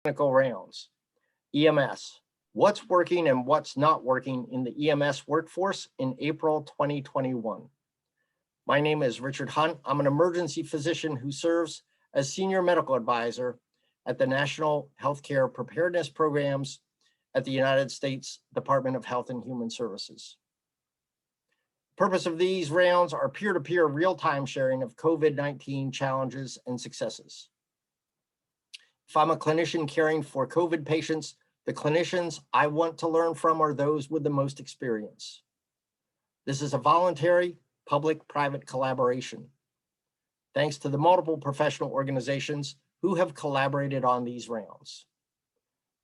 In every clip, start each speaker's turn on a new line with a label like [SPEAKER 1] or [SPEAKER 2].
[SPEAKER 1] clinical rounds. EMS, what's working and what's not working in the EMS workforce in April 2021. My name is Richard Hunt. I'm an emergency physician who serves as senior medical advisor at the National Healthcare Preparedness Programs at the United States Department of Health and Human Services. The purpose of these rounds are peer-to-peer real-time sharing of COVID-19 challenges and successes. If I'm a clinician caring for COVID patients, the clinicians I want to learn from are those with the most experience. This is a voluntary public-private collaboration, thanks to the multiple professional organizations who have collaborated on these rounds.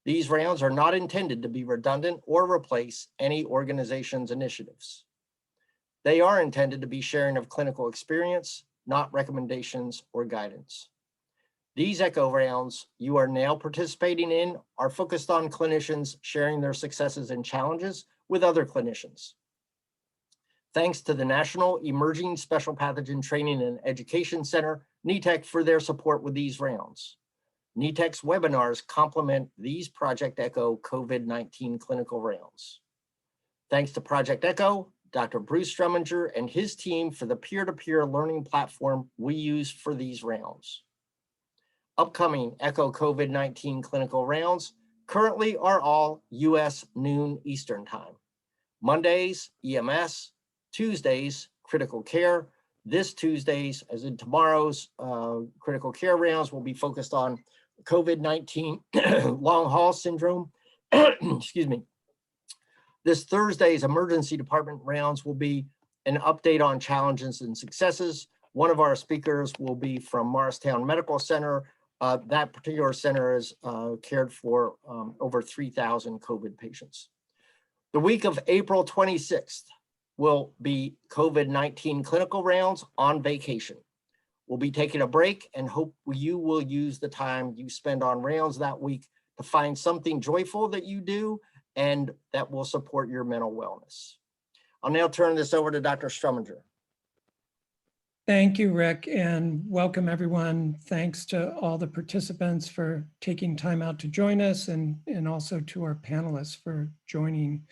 [SPEAKER 1] These rounds are not intended to be redundant or replace any organization's initiatives. They are intended to be sharing of clinical experience, not recommendations or guidance. These ECHO rounds you are now participating in are focused on clinicians sharing their successes and challenges with other clinicians. Thanks to the National Emerging Special Pathogen Training and Education Center, NETEC, for their support with these rounds. NETEC's webinars complement these Project ECHO COVID-19 clinical rounds. Thanks to Project ECHO, Dr. Bruce Struminger and his team for the peer-to-peer learning platform we use for these rounds. Upcoming ECHO COVID-19 clinical rounds currently are all US noon Eastern time. Mondays, EMS, Tuesdays, critical care. This Tuesday's, as in tomorrow's critical care rounds, will be focused on COVID-19 long haul syndrome. Excuse me. This Thursday's emergency department rounds will be an update on challenges and successes. One of our speakers will be from Morristown Medical Center. That particular center has cared for over 3,000 COVID patients. The week of April 26th will be COVID-19 clinical rounds on vacation. We'll be taking a break and hope you will use the time you spend on rounds that week to find something joyful that you do and that will support your mental wellness. I'll now turn this over to Dr. Struminger.
[SPEAKER 2] Thank you, Rick, and welcome everyone. Thanks to all the participants for taking time out to join us and also to our panelists for joining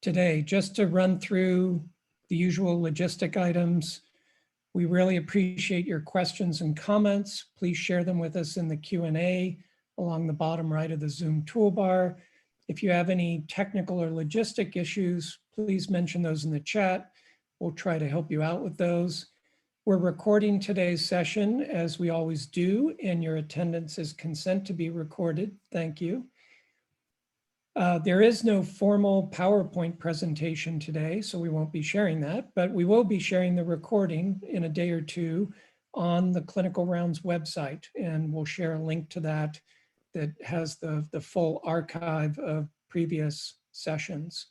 [SPEAKER 2] today. Just to run through the usual logistic items, we really appreciate your questions and comments. Please share them with us in the Q&A along the bottom right of the Zoom toolbar. If you have any technical or logistic issues, please mention those in the chat. We'll try to help you out with those. We're recording today's session as we always do, and your attendance is consent to be recorded. Thank you. There is no formal PowerPoint presentation today, so we won't be sharing that, but we will be sharing the recording in a day or two on the Clinical Rounds website, and we'll share a link to that that has the full archive of previous sessions.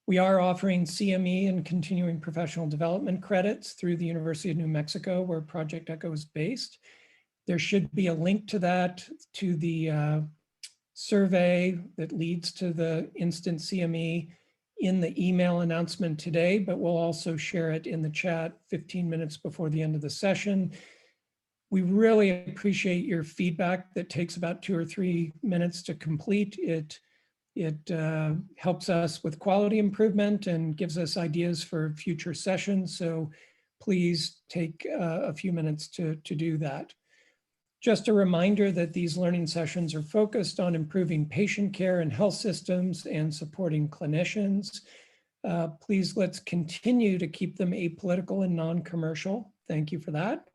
[SPEAKER 2] We are offering CME and continuing professional development credits through the University of New Mexico, where Project ECHO is based. There should be a link to that, to the survey that leads to the instant CME in the email announcement today, but we'll also share it in the chat 15 minutes before the end of the session. We really appreciate your feedback that takes about 2 or 3 minutes to complete. It helps us with quality improvement and gives us ideas for future sessions. So please take a few minutes to do that. Just a reminder that these learning sessions are focused on improving patient care and health systems and supporting clinicians. Please let's continue to keep them apolitical and non-commercial. Thank you for that.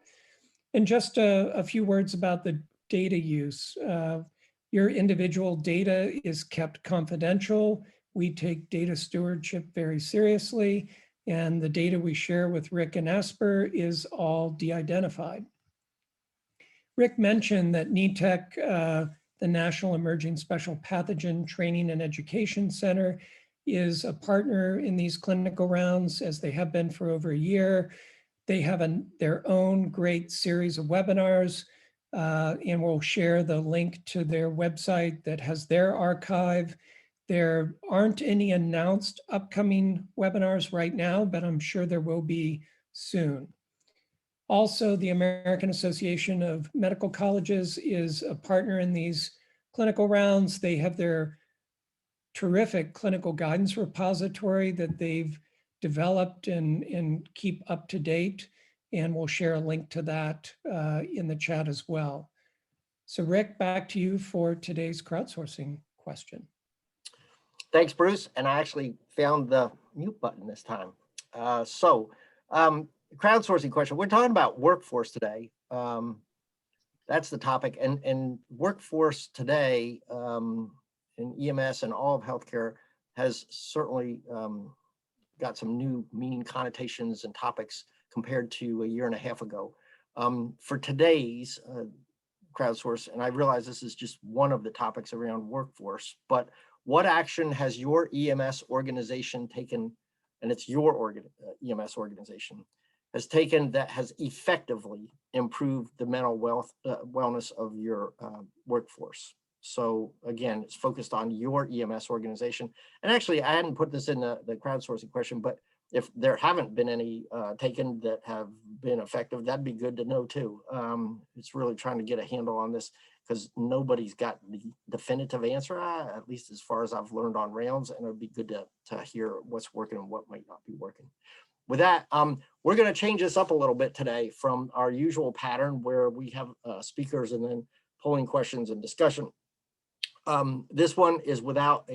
[SPEAKER 2] And just a few words about the data use. Your individual data is kept confidential. We take data stewardship very seriously, and the data we share with Rick and Esper is all de-identified. Rick mentioned that NETEC, the National Emerging Special Pathogen Training and Education Center, is a partner in these clinical rounds, as they have been for over a year. They have their own great series of webinars, and we'll share the link to their website that has their archive. There aren't any announced upcoming webinars right now, but I'm sure there will be soon. Also, the American Association of Medical Colleges is a partner in these clinical rounds. They have their terrific clinical guidance repository that they've developed and keep up to date. And we'll share a link to that in the chat as well. So Rick, back to you for today's crowdsourcing question.
[SPEAKER 1] Thanks, Bruce. And I actually found the mute button this time. Crowdsourcing question. We're talking about workforce today. That's the topic. And workforce today in EMS and all of healthcare has certainly got some new meaning, connotations, and topics compared to a year and a half ago. For today's crowdsource, and I realize this is just one of the topics around workforce, but what action has your EMS organization taken, and it's your EMS organization, has taken that has effectively improved the mental wellness of your workforce? So again, it's focused on your EMS organization. And actually, I hadn't put this in the crowdsourcing question, but if there haven't been any taken that have been effective, that'd be good to know too. It's really trying to get a handle on this because nobody's got the definitive answer, at least as far as I've learned on Rounds, and it'd be good to hear what's working and what might not be working. With that, we're going to change this up a little bit today from our usual pattern where we have speakers and then polling questions and discussion. This one is without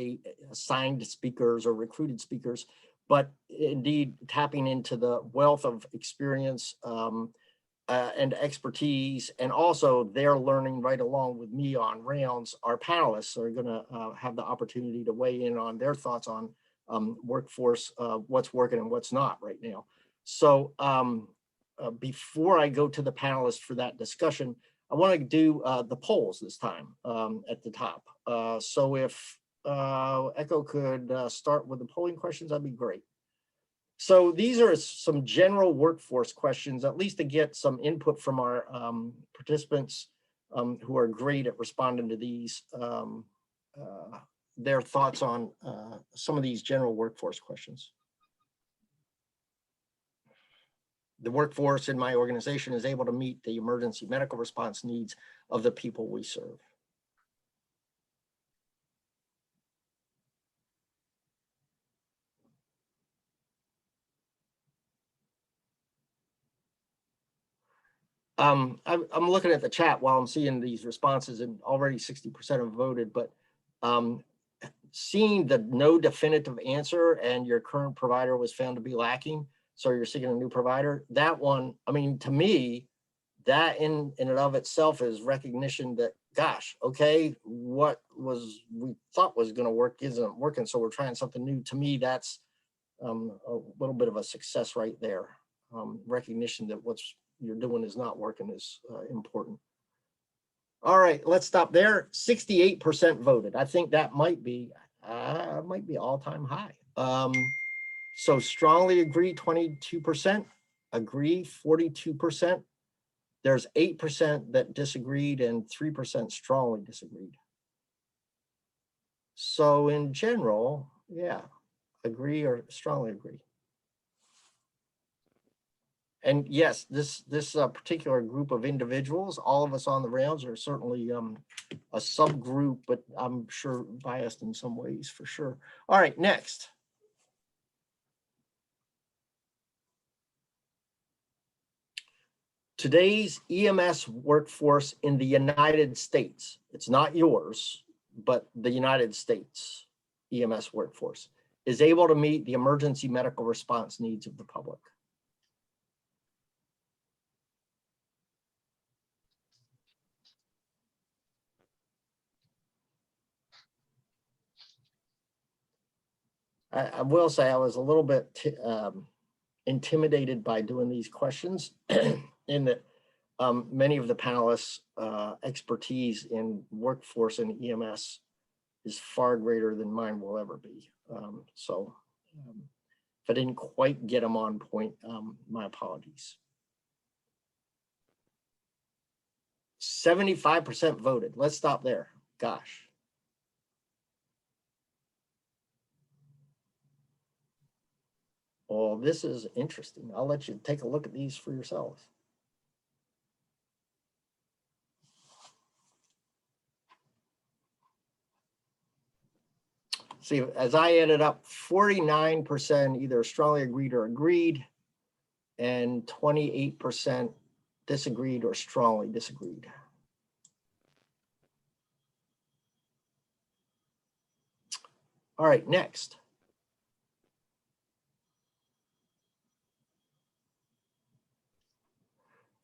[SPEAKER 1] assigned speakers or recruited speakers, but indeed tapping into the wealth of experience and expertise, and also they're learning right along with me on Rounds. Our panelists are going to have the opportunity to weigh in on their thoughts on workforce, what's working and what's not right now. So before I go to the panelists for that discussion, I want to do the polls this time at the top. So if Echo could start with the polling questions, that'd be great. So these are some general workforce questions, at least to get some input from our participants who are great at responding to these, their thoughts on some of these general workforce questions. The workforce in my organization is able to meet the emergency medical response needs of the people we serve. I'm looking at the chat while I'm seeing these responses, and already 60% have voted, but seeing the no definitive answer and your current provider was found to be lacking, so you're seeking a new provider, that one, I mean, to me, that in and of itself is recognition that, gosh, okay, what we thought was going to work isn't working, so we're trying something new. To me, that's a little bit of a success right there. Recognition that what's you're doing is not working is important. All right, let's stop there. 68% voted. I think that might be all-time high. So strongly agree, 22%, agree, 42%. There's 8% that disagreed and 3% strongly disagreed. So in general, yeah, agree or strongly agree. And yes, this particular group of individuals, all of us on the Rounds are certainly a subgroup, but I'm sure biased in some ways for sure. All right, next. Today's EMS workforce in the United States, it's not yours, but the United States EMS workforce is able to meet the emergency medical response needs of the public. I will say I was a little bit intimidated by doing these questions in that many of the panelists' expertise in workforce and EMS is far greater than mine will ever be. So if I didn't quite get them on point, my apologies. 75% voted. Let's stop there. Gosh. Well, this is interesting. I'll let you take a look at these for yourselves. See, as I added up, 49% either strongly agreed or agreed, and 28% disagreed or strongly disagreed. All right, next.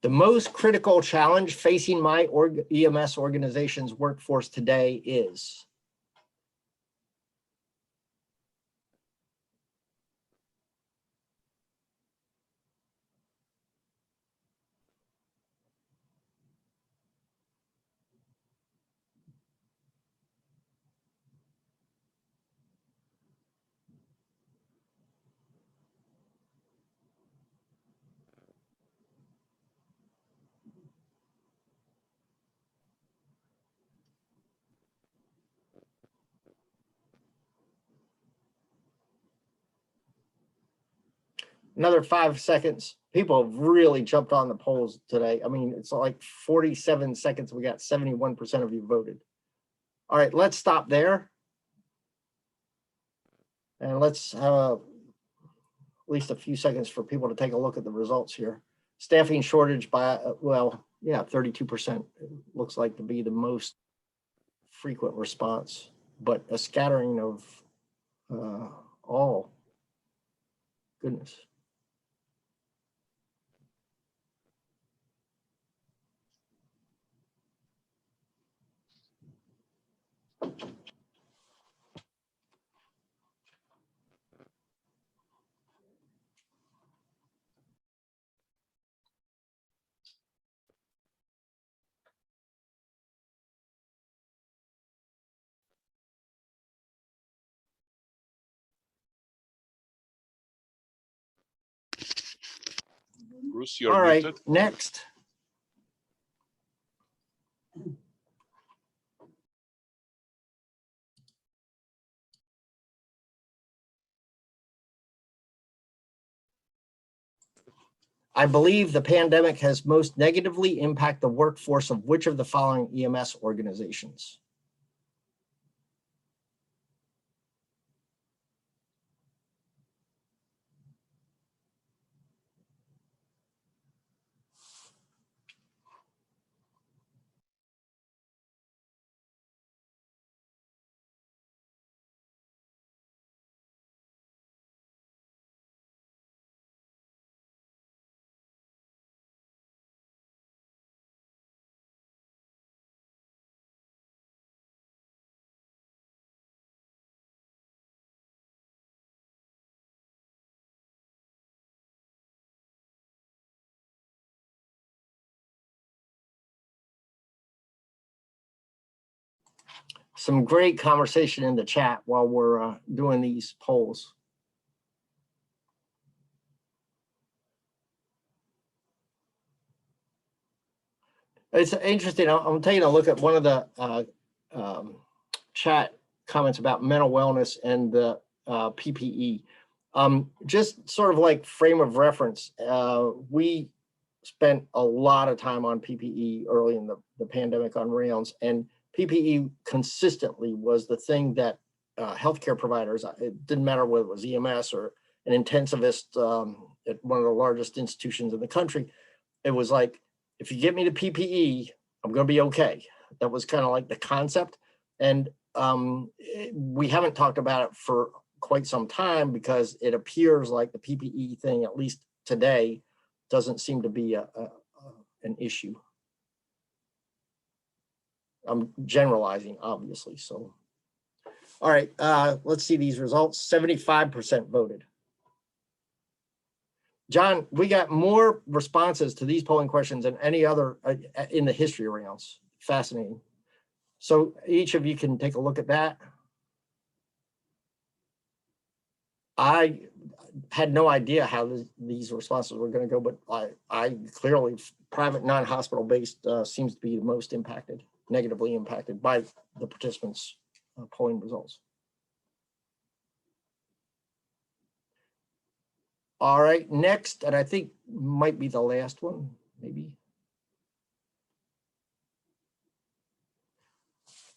[SPEAKER 1] The most critical challenge facing my EMS organization's workforce today is. Another 5 seconds. People have really jumped on the polls today. I mean, it's like 47 seconds. We got 71% of you voted. All right, let's stop there. And let's have at least a few seconds for people to take a look at the results here. Staffing shortage by, well, yeah, 32% looks like to be the most frequent response, but a scattering of all. Goodness.
[SPEAKER 3] Bruce, you're
[SPEAKER 1] All right,
[SPEAKER 3] muted.
[SPEAKER 1] next. I believe the pandemic has most negatively impacted the workforce of which of the following EMS organizations? Some great conversation in the chat while we're doing these polls. It's interesting. I'm taking a look at one of the chat comments about mental wellness and the PPE. Just sort of like frame of reference, we spent a lot of time on PPE early in the pandemic on Rounds, and PPE consistently was the thing that healthcare providers, it didn't matter whether it was EMS or an intensivist at one of the largest institutions in the country, it was like, if you get me the PPE, I'm going to be okay. That was kind of like the concept. And we haven't talked about it for quite some time because it appears like the PPE thing, at least today, doesn't seem to be an issue. I'm generalizing, obviously. So, all right, let's see these results. 75% voted. John, we got more responses to these polling questions than any other in the history of Rounds. Fascinating. So each of you can take a look at that. I had no idea how these responses were going to go, but I clearly, private non-hospital based seems to be the most impacted, negatively impacted by the participants' polling results. All right, next, and I think might be the last one, maybe.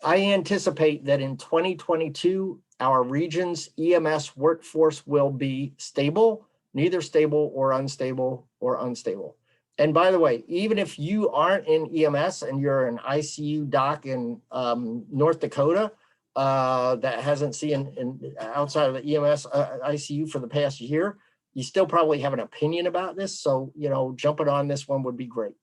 [SPEAKER 1] I anticipate that in 2022, our region's EMS workforce will be stable, neither stable or unstable or unstable. And by the way, even if you aren't in EMS and you're an ICU doc in North Dakota that hasn't seen outside of the EMS ICU for the past year, you still probably have an opinion about this. So, you know, jumping on this one would be great.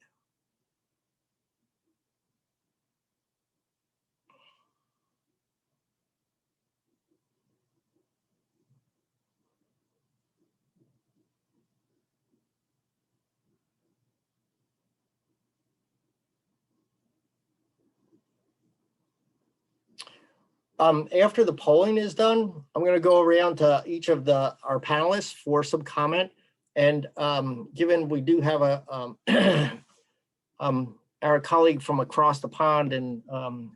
[SPEAKER 1] After the polling is done, I'm going to go around to each of our panelists for some comment. And given we do have our colleague from across the pond in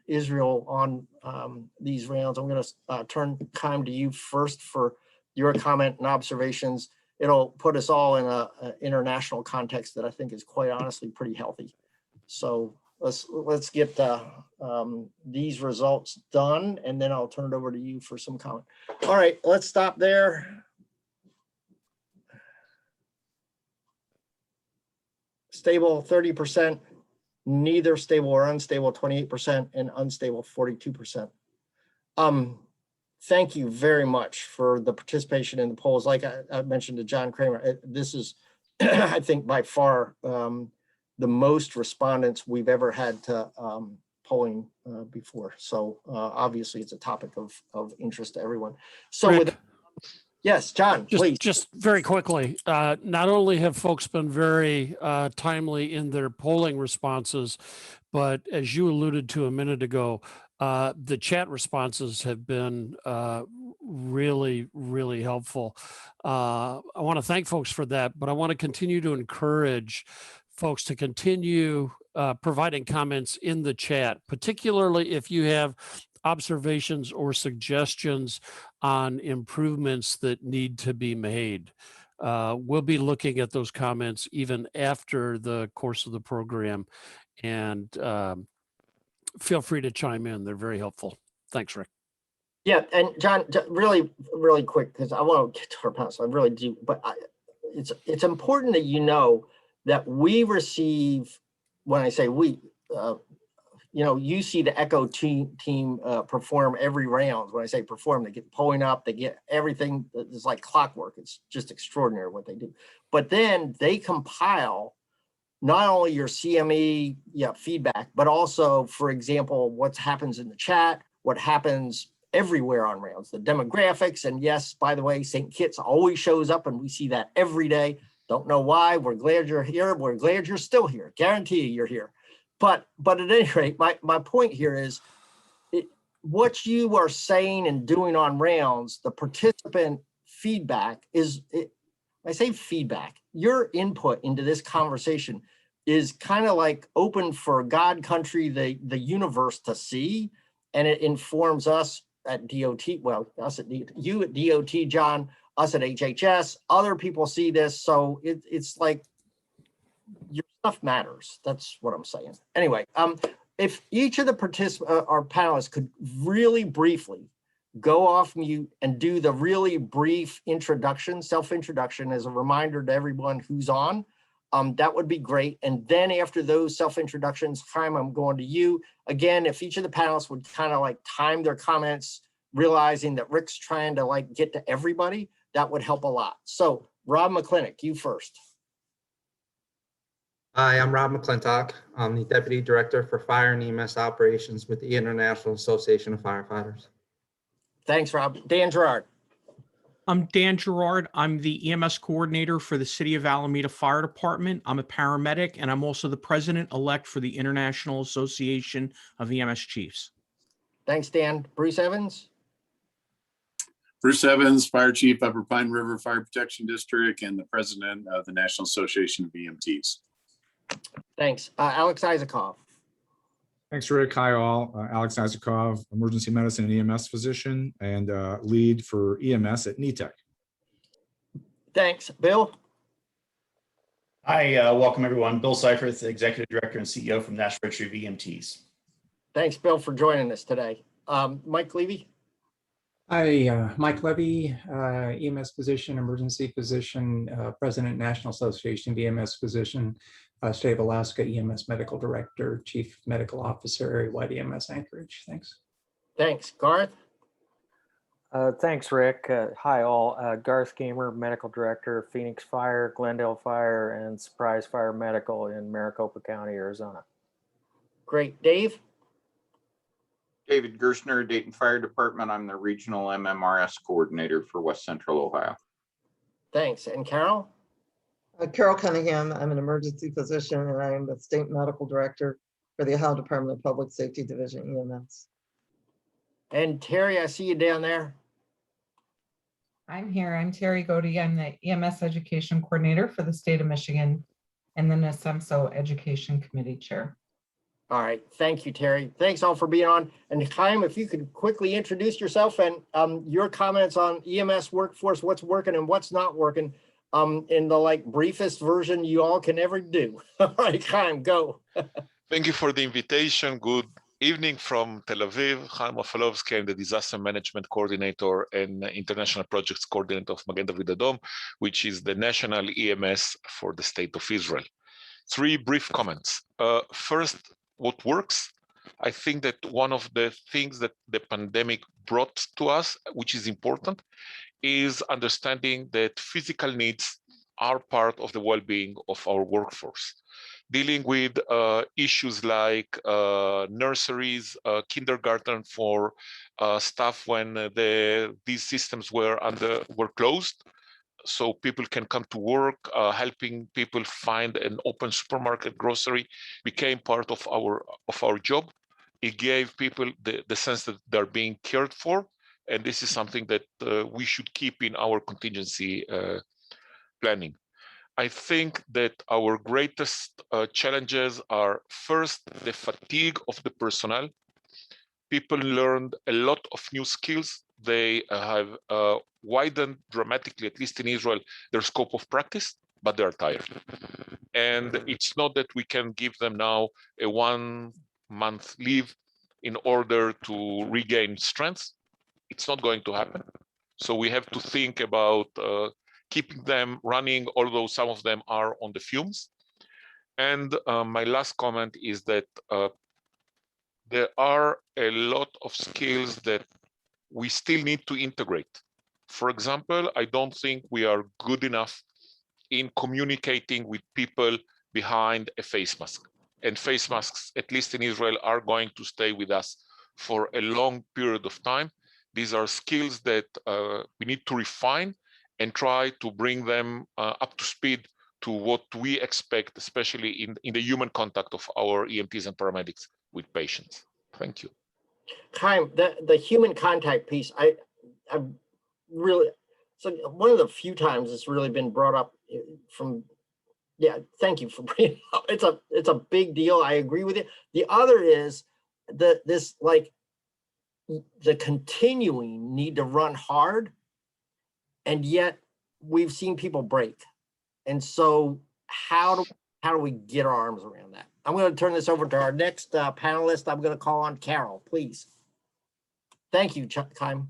[SPEAKER 1] Israel on these rounds, I'm going to turn time to you first for your comment and observations. It'll put us all in an international context that I think is quite honestly pretty healthy. So let's get these results done, and then I'll turn it over to you for some comment. All right, let's stop there. Stable 30%, neither stable or unstable 28%, and unstable 42%. Thank you very much for the participation in the polls. Like I mentioned to John Kramer, this is, I think, by far the most respondents we've ever had to polling before. So obviously it's a topic of interest to everyone. So with, yes, John, please.
[SPEAKER 3] Just very quickly, not only have folks been very timely in their polling responses, but as you alluded to a minute ago, the chat responses have been really, really helpful. I want to thank folks for that, but I want to continue to encourage folks to continue providing comments in the chat, particularly if you have observations or suggestions on improvements that need to be made. We'll be looking at those comments even after the course of the program, and feel free to chime in. They're very helpful. Thanks, Rick.
[SPEAKER 1] Yeah, and John, really, really quick, because I want to get to our panel, I really do, but it's important that you know that we receive, when I say we, you know, you see the Echo team perform every round. When I say perform, they get polling up, they get everything. It's like clockwork. It's just extraordinary what they do. But then they compile not only your CME feedback, but also, for example, what happens in the chat, what happens everywhere on rounds, the demographics. And yes, by the way, St. Kitts always shows up, and we see that every day. Don't know why. We're glad you're here. We're glad you're still here. Guarantee you you're here. But at any rate, my point here is what you are saying and doing on rounds, the participant feedback is, I say feedback, your input into this conversation is kind of like open for God, country, the universe to see. And it informs us at DOT, well, us at you at DOT, John, us at HHS, other people see this. So it's like your stuff matters. That's what I'm saying. Anyway, if each of the our panelists could really briefly go off mute and do the really brief introduction, self-introduction as a reminder to everyone who's on, that would be great. And then after those self-introductions, Chaim, I'm going to you. Again, if each of the panelists would kind of like time their comments, realizing that Rick's trying to like get to everybody, that would help a lot. So Rob McClintock, you first.
[SPEAKER 4] Hi, I'm Rob McClintock. I'm the Deputy Director for Fire and EMS Operations with the International Association of Firefighters.
[SPEAKER 1] Thanks, Rob. Dan Gerard.
[SPEAKER 5] I'm Dan Gerard. I'm the EMS coordinator for the City of Alameda Fire Department. I'm a paramedic, and I'm also the president-elect for the International Association of EMS Chiefs.
[SPEAKER 1] Thanks, Dan. Bruce Evans.
[SPEAKER 6] Bruce Evans, Fire Chief, Upper Pine River Fire Protection District, and the president of the National Association of EMTs.
[SPEAKER 1] Thanks. Alex Isakov.
[SPEAKER 7] Thanks, Rick. Hi, all. Alex Isakov, emergency medicine and EMS physician and lead for EMS at NETEC.
[SPEAKER 1] Thanks. Bill.
[SPEAKER 8] Hi, welcome everyone. Bill Seifert, the Executive Director and CEO from National Registry of EMTs.
[SPEAKER 1] Thanks, Bill, for joining us today. Mike Levy?
[SPEAKER 8] Hi, Mike Levy, EMS physician, emergency physician, President, National Association of EMS Physician, State of Alaska EMS Medical Director, Chief Medical Officer, Area-wide EMS Anchorage. Thanks.
[SPEAKER 1] Thanks. Garth?
[SPEAKER 9] Thanks, Rick. Hi, all. Garth Gamer, Medical Director, Phoenix Fire, Glendale Fire, and Surprise Fire Medical in Maricopa County, Arizona.
[SPEAKER 1] Great. Dave?
[SPEAKER 10] David Gerstner, Dayton Fire Department. I'm the Regional MMRS Coordinator for West Central Ohio.
[SPEAKER 1] Thanks. And Carol?
[SPEAKER 11] Carol Cunningham, I'm an emergency physician and I am the State Medical Director for the Ohio Department of Public Safety Division EMS.
[SPEAKER 1] And Terry, I see you down there.
[SPEAKER 12] I'm here. I'm Terry Godey. I'm the EMS Education Coordinator for the state of Michigan and the NSEMSO Education Committee Chair.
[SPEAKER 1] All right. Thank you, Terry. Thanks all for being on. And Chaim, if you could quickly introduce yourself and your comments on EMS workforce, what's working and what's not working in the briefest version you all can ever do. All right, Chaim, go.
[SPEAKER 13] Thank you for the invitation. Good evening from Tel Aviv. Chaim Ofelovsky, I'm the Disaster Management Coordinator and International Projects Coordinator of Magen David Adom, which is the national EMS for the State of Israel. 3 brief comments. First, what works? I think that one of the things that the pandemic brought to us, which is important, is understanding that physical needs are part of the well-being of our workforce. Dealing with issues like nurseries, kindergarten for staff when these systems were closed, so people can come to work, helping people find an open supermarket, grocery, became part of our job. It gave people the sense that they're being cared for, and this is something that we should keep in our contingency planning. I think that our greatest challenges are first the fatigue of the personnel. People learned a lot of new skills. They have widened dramatically, at least in Israel, their scope of practice, but they're tired. And it's not that we can give them now a 1-month leave in order to regain strength. It's not going to happen. So we have to think about keeping them running, although some of them are on the fumes. And my last comment is that there are a lot of skills that we still need to integrate. For example, I don't think we are good enough in communicating with people behind a face mask. And face masks, at least in Israel, are going to stay with us for a long period of time. These are skills that we need to refine and try to bring them up to speed to what we expect, especially in the human contact of our EMTs and paramedics with patients. Thank you.
[SPEAKER 1] Chaim, the human contact piece, I really, so one of the few times it's really been brought up from, yeah, thank you for bringing it up. It's a big deal. I agree with you. The other is the continuing need to run hard, and yet we've seen people break. And so how do we get our arms around that? I'm going to turn this over to our next panelist. I'm going to call on Carol, please. Thank you, Chaim.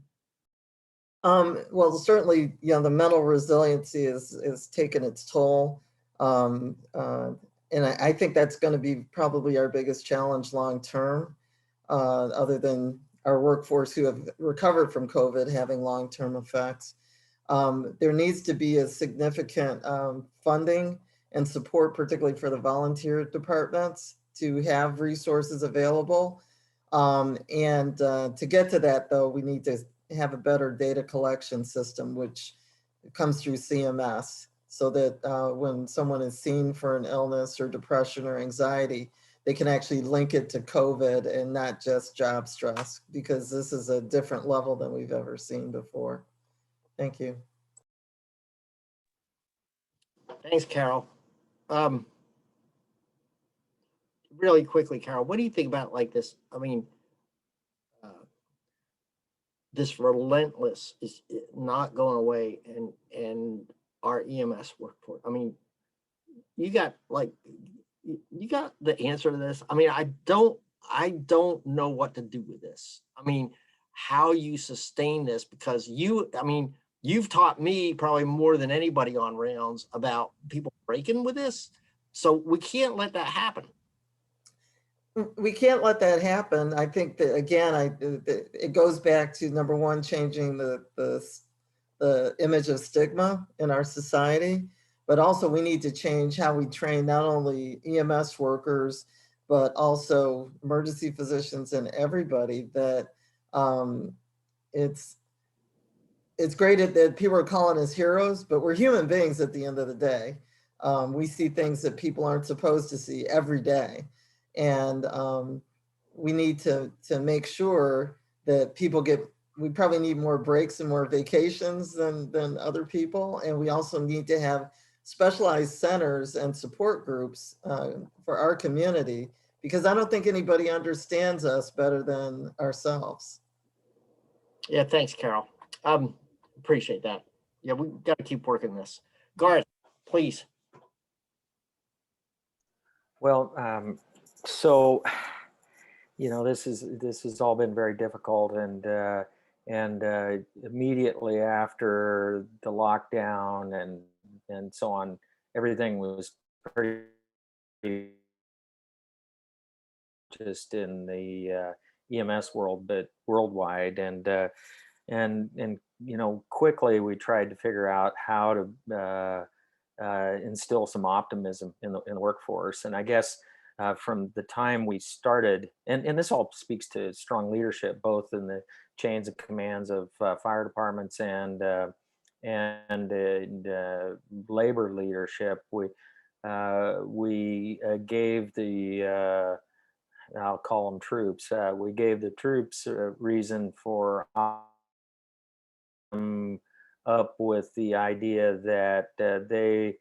[SPEAKER 11] Well, certainly, the mental resiliency is taking its toll. And I think that's going to be probably our biggest challenge long term, other than our workforce who have recovered from COVID having long-term effects. There needs to be a significant funding and support, particularly for the volunteer departments, to have resources available. And to get to that, though, we need to have a better data collection system, which comes through CMS, so that when someone is seen for an illness or depression or anxiety, they can actually link it to COVID and not just job stress, because this is a different level than we've ever seen before. Thank you.
[SPEAKER 1] Thanks, Carol. Really quickly, Carol, what do you think about this? I mean, this relentless is not going away, and our EMS workforce. I mean, you got the answer to this. I mean, I don't know what to do with this. I mean, how you sustain this, because you've taught me probably more than anybody on Rounds about people breaking with this. So we can't let that happen.
[SPEAKER 11] We can't let that happen. I think that, again, it goes back to, number one, changing the image of stigma in our society, but also we need to change how we train not only EMS workers, but also emergency physicians and everybody, that it's great that people are calling us heroes, but we're human beings at the end of the day. We see things that people aren't supposed to see every day. And we need to make sure that people we probably need more breaks and more vacations than other people. And we also need to have specialized centers and support groups for our community, because I don't think anybody understands us better than ourselves.
[SPEAKER 1] Yeah, thanks, Carol. Appreciate that. Yeah, we got to keep working this. Garth, please.
[SPEAKER 9] Well, so, this has all been very difficult, and immediately after the lockdown and so on, everything was pretty just in the EMS world, but worldwide, and quickly we tried to figure out how to instill some optimism in the workforce. And I guess from the time we started, and this all speaks to strong leadership, both in the chains of commands of fire departments and labor leadership, we gave the I'll call them troops. We gave the troops a reason for up with the idea that they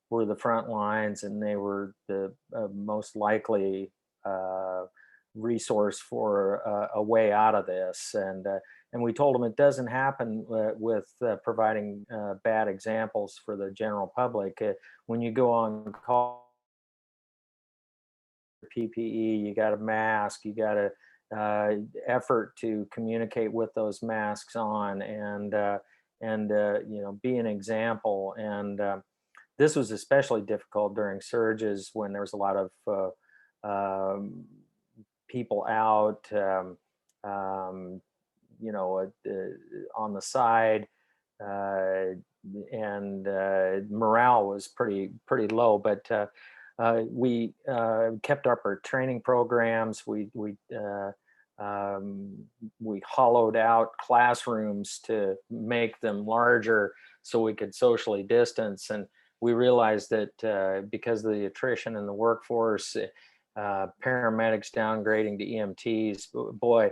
[SPEAKER 9] were the front lines and they were the most likely resource for a way out of this. And we told them it doesn't happen with providing bad examples for the general public. When you go on call, PPE, you got a mask, you got a effort to communicate with those masks on, and be an example. And this was especially difficult during surges when there was a lot of people out, on the side, and morale was pretty low, but we kept up our training programs. We hollowed out classrooms to make them larger so we could socially distance. And we realized that because of the attrition in the workforce, paramedics downgrading to EMTs, boy,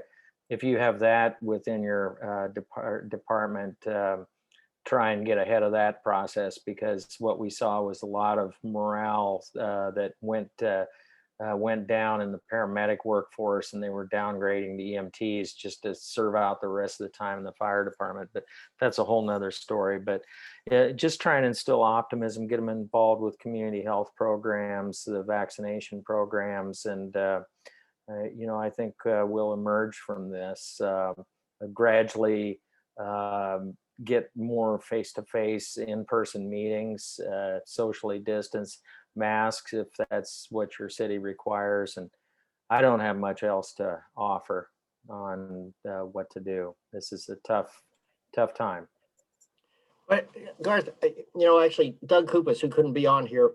[SPEAKER 9] if you have that within your department, try and get ahead of that process, because what we saw was a lot of morale that went down in the paramedic workforce, and they were downgrading the EMTs just to serve out the rest of the time in the fire department. But that's a whole nother story. But just try and instill optimism, get them involved with community health programs, the vaccination programs, and I think we'll emerge from this gradually. Get more face-to-face, in-person meetings, socially distanced, masks if that's what your city requires. And I don't have much else to offer on what to do. This is a tough time.
[SPEAKER 1] But Garth, actually, Doug Kupas, who couldn't be on here,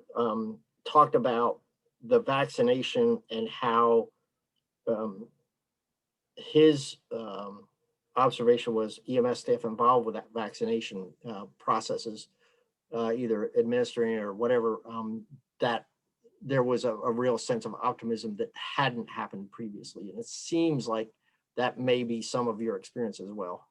[SPEAKER 1] talked about the vaccination and how his observation was EMS staff involved with that vaccination processes, either administering or whatever, that there was a real sense of optimism that hadn't happened previously. And it seems like that may be some of your experience as well.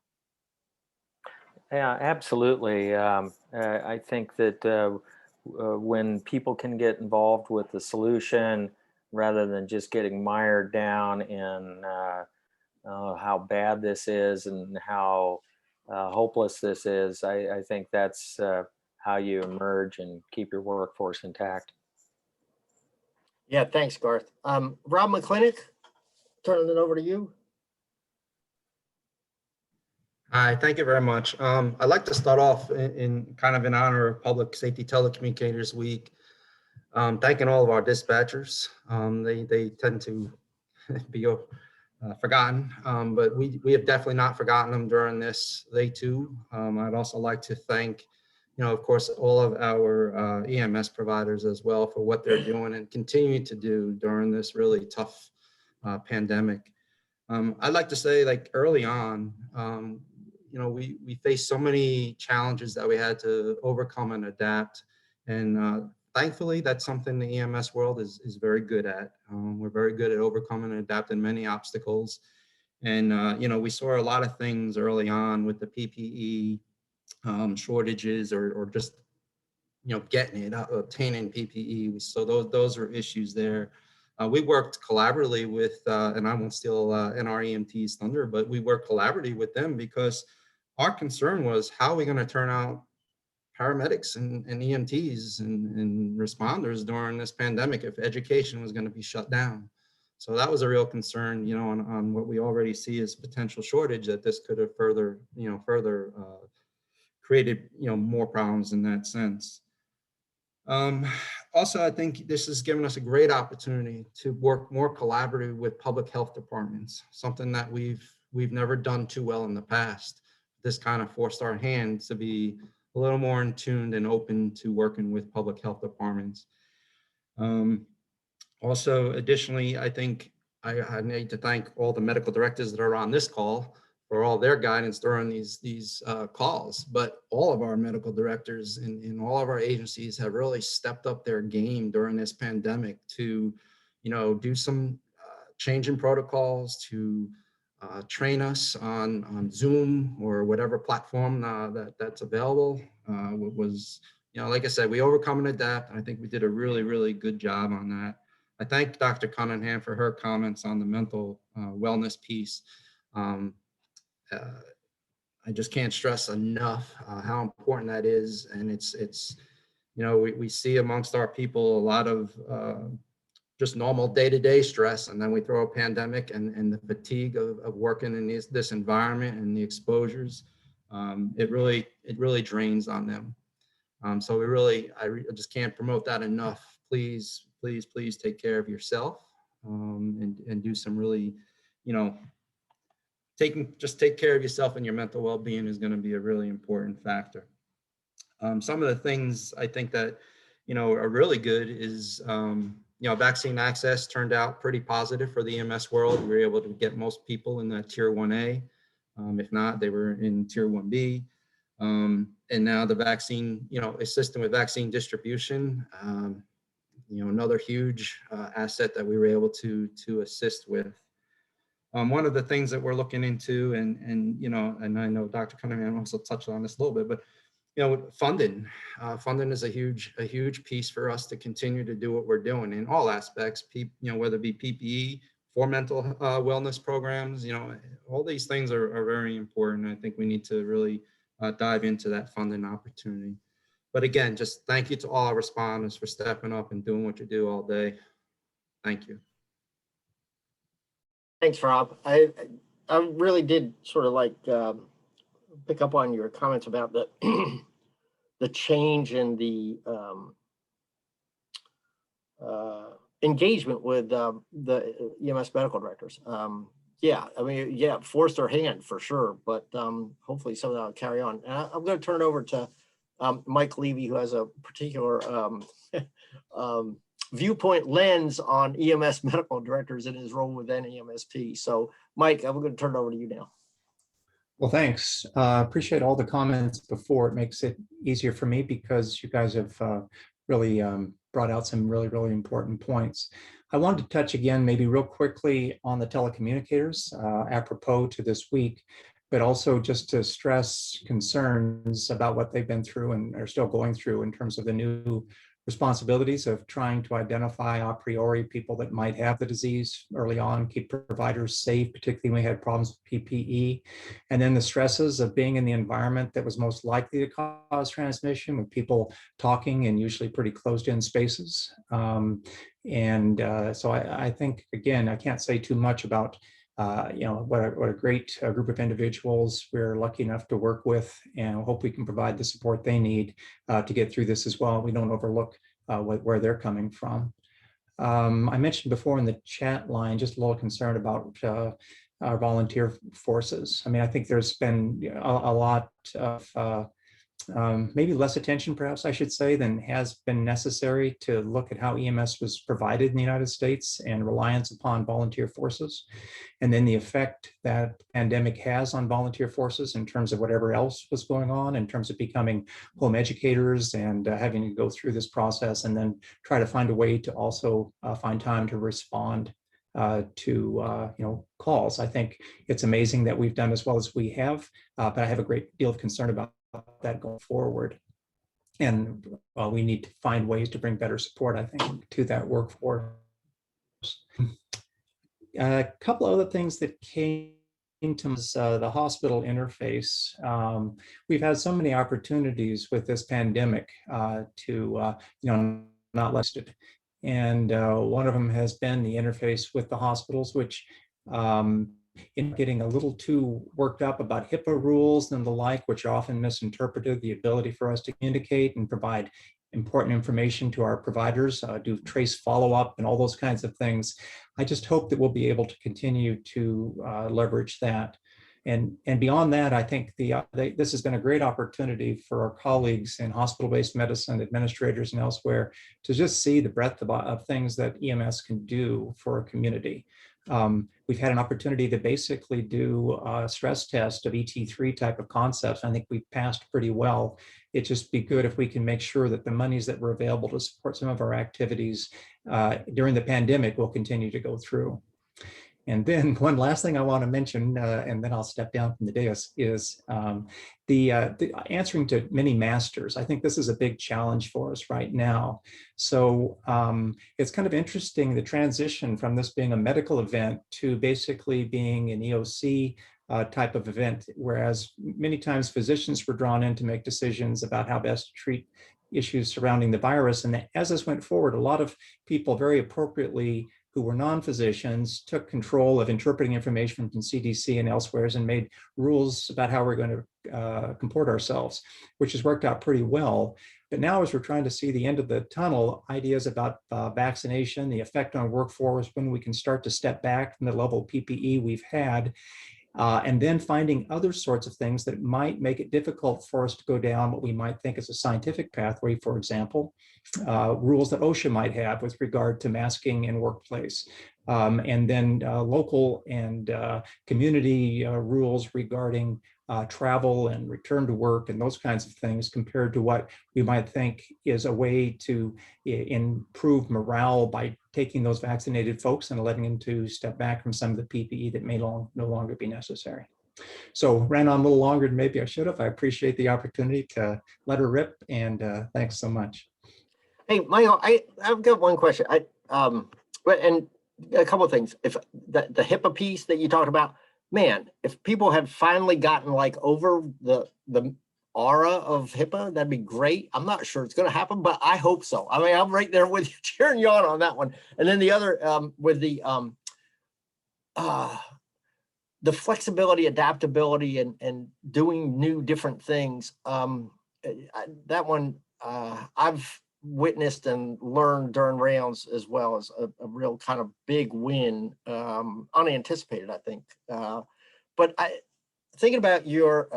[SPEAKER 9] Yeah, absolutely. I think that when people can get involved with the solution rather than just getting mired down in how bad this is and how hopeless this is, I think that's how you emerge and keep your workforce intact.
[SPEAKER 1] Yeah, thanks, Garth. Rob McClinic, turning it over to you.
[SPEAKER 4] Hi, thank you very much. I'd like to start off in kind of in honor of Public Safety Telecommunicators Week, thanking all of our dispatchers. They tend to be forgotten, but we have definitely not forgotten them during this. They too. I'd also like to thank, of course, all of our EMS providers as well for what they're doing and continue to do during this really tough pandemic. I'd like to say, like, early on, we faced so many challenges that we had to overcome and adapt. And thankfully, that's something the EMS world is very good at. We're very good at overcoming and adapting many obstacles. And, we saw a lot of things early on with the PPE shortages or just, getting it, obtaining PPE. So those are issues there. We worked collaboratively with, and I won't steal NREMT's thunder, but we worked collaboratively with them because our concern was, how are we going to turn out paramedics and EMTs and responders during this pandemic if education was going to be shut down? So that was a real concern, on what we already see as potential shortage, that this could have further created, more problems in that sense. Also, I think this has given us a great opportunity to work more collaboratively with public health departments, something that we've never done too well in the past. This kind of forced our hand to be a little more in tune and open to working with public health departments. Also, additionally, I think I need to thank all the medical directors that are on this call for all their guidance during these calls. But all of our medical directors in all of our agencies have really stepped up their game during this pandemic to, do some change in protocols, to train us on Zoom or whatever platform that's available. Like I said, we overcome and adapt. And I think we did a really, really good job on that. I thank Dr. Cunningham for her comments on the mental wellness piece. I just can't stress enough how important that is. And it's we see amongst our people a lot of just normal day-to-day stress, and then we throw a pandemic and the fatigue of working in this environment and the exposures. It really drains on them. So I just can't promote that enough. Please take care of yourself and do some really, take care of yourself, and your mental well-being is going to be a really important factor. Some of the things I think that, are really good is, vaccine access turned out pretty positive for the EMS world. We were able to get most people in that tier 1A. If not, they were in tier 1B. And now the vaccine, assisting with vaccine distribution, another huge asset that we were able to assist with. One of the things that we're looking into, and I know Dr. Cunningham also touched on this a little bit, but funding is a huge piece for us to continue to do what we're doing in all aspects. Whether it be PPE, for mental wellness programs, all these things are very important. I think we need to really dive into that funding opportunity. But again, just thank you to all our responders for stepping up and doing what you do all day. Thank you.
[SPEAKER 1] Thanks, Rob. I really did sort of like pick up on your comments about the the change in the engagement with the EMS medical directors. Forced their hand for sure, but hopefully some of that will carry on. And I'm going to turn it over to Mike Levy, who has a particular viewpoint lens on EMS medical directors and his role within EMSP. So Mike, I'm going to turn it over to you now.
[SPEAKER 8] Well, thanks. Appreciate all the comments before. It makes it easier for me because you guys have really brought out some really, really important points. I wanted to touch again, maybe real quickly, on the telecommunicators apropos to this week, but also just to stress concerns about what they've been through and are still going through in terms of the new responsibilities of trying to identify a priori people that might have the disease early on, keep providers safe, particularly when we had problems with PPE, and then the stresses of being in the environment that was most likely to cause transmission with people talking in usually pretty closed in spaces. And so I think, again, I can't say too much about what a great group of individuals we're lucky enough to work with, and I hope we can provide the support they need to get through this as well. We don't overlook where they're coming from. I mentioned before in the chat line, just a little concern about our volunteer forces. I mean, I think there's been a lot of maybe less attention, perhaps I should say, than has been necessary to look at how EMS was provided in the United States and reliance upon volunteer forces, and then the effect that the pandemic has on volunteer forces in terms of whatever else was going on, in terms of becoming home educators and having to go through this process and then try to find a way to also find time to respond to calls. I think it's amazing that we've done as well as we have, but I have a great deal of concern about that going forward. And we need to find ways to bring better support, I think, to that workforce. A couple of other things that came to the hospital interface. We've had so many opportunities with this pandemic to not listed. And one of them has been the interface with the hospitals, which in getting a little too worked up about HIPAA rules and the like, which are often misinterpreted, the ability for us to communicate and provide important information to our providers, do trace follow-up and all those kinds of things. I just hope that we'll be able to continue to leverage that. And beyond that, I think this has been a great opportunity for our colleagues in hospital-based medicine, administrators and elsewhere to just see the breadth of things that EMS can do for a community. We've had an opportunity to basically do a stress test of ET3 type of concepts. I think we've passed pretty well. It'd just be good if we can make sure that the monies that were available to support some of our activities during the pandemic will continue to go through. And then one last thing I want to mention, and then I'll step down from the dais, is the answering to many masters. I think this is a big challenge for us right now. So it's kind of interesting, the transition from this being a medical event to basically being an EOC type of event, whereas many times physicians were drawn in to make decisions about how best to treat issues surrounding the virus. And as this went forward, a lot of people very appropriately who were non-physicians took control of interpreting information from CDC and elsewhere and made rules about how we're going to comport ourselves, which has worked out pretty well. But now as we're trying to see the end of the tunnel, ideas about vaccination, the effect on workforce, when we can start to step back from the level of PPE we've had, and then finding other sorts of things that might make it difficult for us to go down what we might think is a scientific pathway, for example, rules that OSHA might have with regard to masking in workplace, and then local and community rules regarding travel and return to work and those kinds of things, compared to what we might think is a way to improve morale by taking those vaccinated folks and letting them to step back from some of the PPE that may no longer be necessary. So ran on a little longer than maybe I should have. I appreciate the opportunity to let her rip, and thanks so much.
[SPEAKER 1] Hey, Michael, I've got one question. And a couple of things. If the HIPAA piece that you talked about, man, if people had finally gotten like over the aura of HIPAA, that'd be great. I'm not sure it's going to happen, but I hope so. I mean, I'm right there with you, cheering you on that one. And then the other with the flexibility, adaptability, and doing new different things. That one I've witnessed and learned during rounds as well as a real kind of big win, unanticipated, I think. But thinking about your,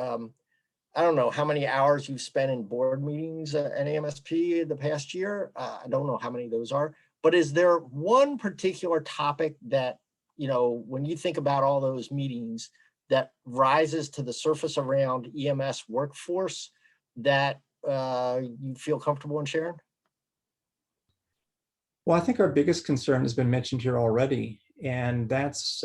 [SPEAKER 1] I don't know how many hours you've spent in board meetings at AMSP the past year. I don't know how many those are, but is there one particular topic that, you know, when you think about all those meetings that rises to the surface around EMS workforce that you feel comfortable in sharing?
[SPEAKER 8] Well, I think our biggest concern has been mentioned here already, and that's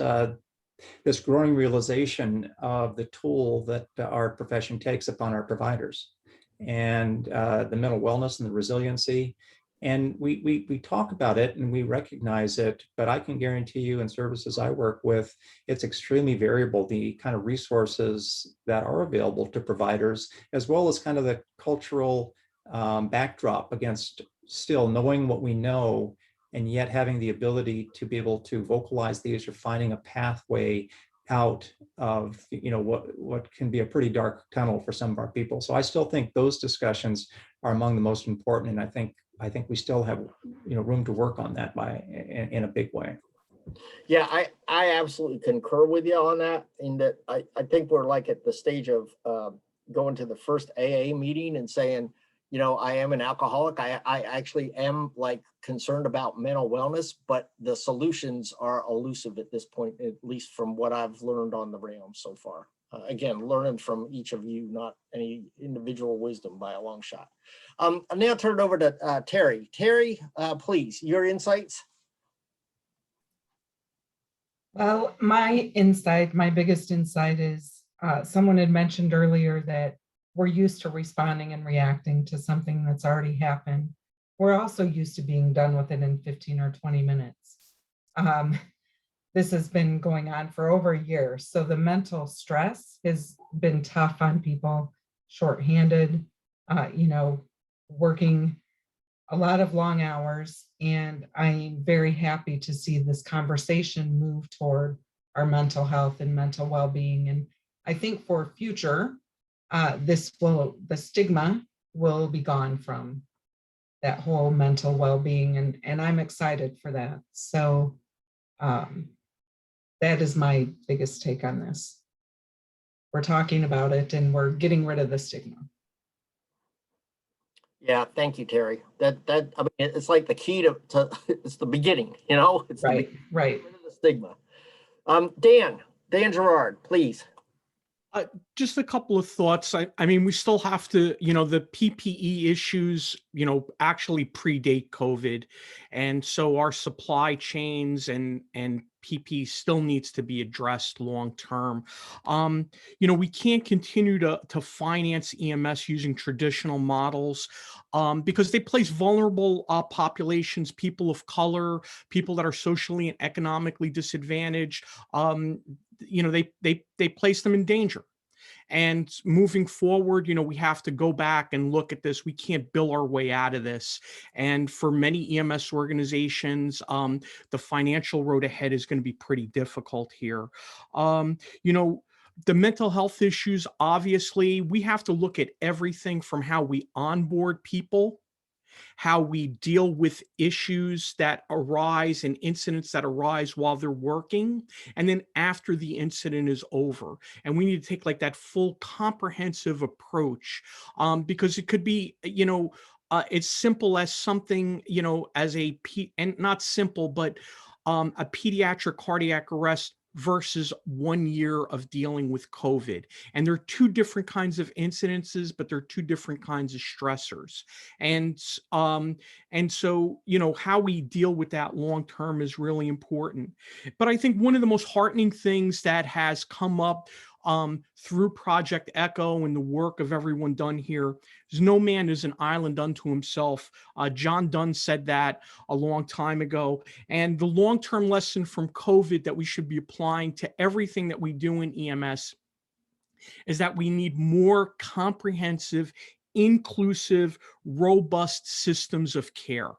[SPEAKER 8] this growing realization of the toll that our profession takes upon our providers, and the mental wellness and the resiliency. And we talk about it and we recognize it, but I can guarantee you in services I work with, it's extremely variable, the kind of resources that are available to providers, as well as kind of the cultural backdrop against still knowing what we know and yet having the ability to be able to vocalize these or finding a pathway out of, what can be a pretty dark tunnel for some of our people. So I still think those discussions are among the most important, and I think we still have, room to work on that in a big way.
[SPEAKER 1] Yeah, I absolutely concur with you on that. In that, I think we're like at the stage of going to the first AA meeting and saying, I am an alcoholic. I actually am like concerned about mental wellness, but the solutions are elusive at this point, at least from what I've learned on the realm so far. Again, learning from each of you, not any individual wisdom by a long shot. I'll now turn it over to Terry. Terry, please, your insights.
[SPEAKER 12] Well, my biggest insight is someone had mentioned earlier that we're used to responding and reacting to something that's already happened. We're also used to being done with it in 15 or 20 minutes. This has been going on for over a year. So the mental stress has been tough on people, shorthanded, working a lot of long hours. And I'm very happy to see this conversation move toward our mental health and mental well-being. And I think for future, the stigma will be gone from that whole mental well-being. And I'm excited for that. So that is my biggest take on this. We're talking about it and we're getting rid of the stigma.
[SPEAKER 1] Yeah, thank you, Terry. I mean, it's like the key to it's the beginning, It's
[SPEAKER 12] right.
[SPEAKER 1] The stigma. Dan Gerard, please.
[SPEAKER 5] Just a couple of thoughts. I mean, we still have to, the PPE issues, actually predate COVID. And so our supply chains and PPE still needs to be addressed long term. We can't continue to finance EMS using traditional models because they place vulnerable populations, people of color, people that are socially and economically disadvantaged. They place them in danger. And moving forward, we have to go back and look at this. We can't bill our way out of this. And for many EMS organizations, the financial road ahead is going to be pretty difficult here. The mental health issues, obviously, we have to look at everything from how we onboard people, how we deal with issues that arise and incidents that arise while they're working, and then after the incident is over. And we need to take like that full comprehensive approach because it could be, it's simple as something, and not simple, but a pediatric cardiac arrest versus 1 year of dealing with COVID. And there are two different kinds of incidences, but there are two different kinds of stressors. And so, how we deal with that long-term is really important. But I think one of the most heartening things that has come up through Project Echo and the work of everyone done here is no man is an island unto himself. John Donne said that a long time ago. And the long-term lesson from COVID that we should be applying to everything that we do in EMS is that we need more comprehensive, inclusive, robust systems of care,